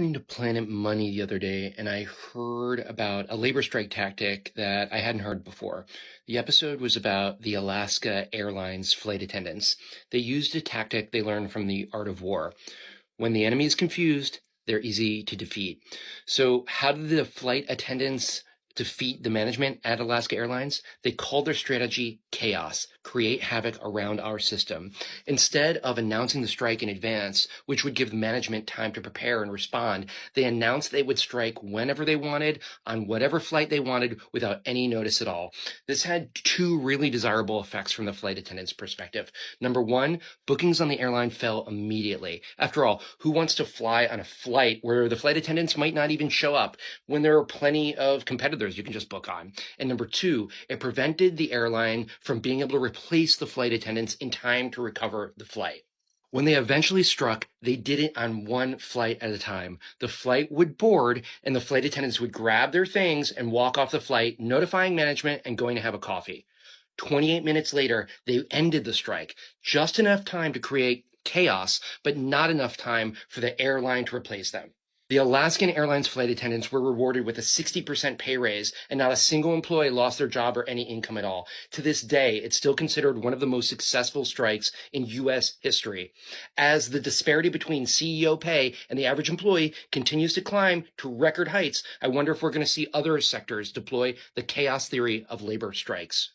Listening to Planet Money the other day, and I heard about a labor strike tactic that I hadn't heard before. The episode was about the Alaska Airlines flight attendants. They used a tactic they learned from the art of war. When the enemy is confused, they're easy to defeat. So, how did the flight attendants defeat the management at Alaska Airlines? They called their strategy chaos, create havoc around our system. Instead of announcing the strike in advance, which would give the management time to prepare and respond, they announced they would strike whenever they wanted, on whatever flight they wanted, without any notice at all. This had two really desirable effects from the flight attendant's perspective. Number one, bookings on the airline fell immediately. After all, who wants to fly on a flight where the flight attendants might not even show up when there are plenty of competitors you can just book on? And number two, it prevented the airline from being able to replace the flight attendants in time to recover the flight. When they eventually struck, they did it on one flight at a time. The flight would board, and the flight attendants would grab their things and walk off the flight, notifying management and going to have a coffee. 28 minutes later, they ended the strike. Just enough time to create chaos, but not enough time for the airline to replace them. The Alaskan Airlines flight attendants were rewarded with a 60% pay raise, and not a single employee lost their job or any income at all. To this day, it's still considered one of the most successful strikes in U.S. history. As the disparity between CEO pay and the average employee continues to climb to record heights, I wonder if we're going to see other sectors deploy the chaos theory of labor strikes.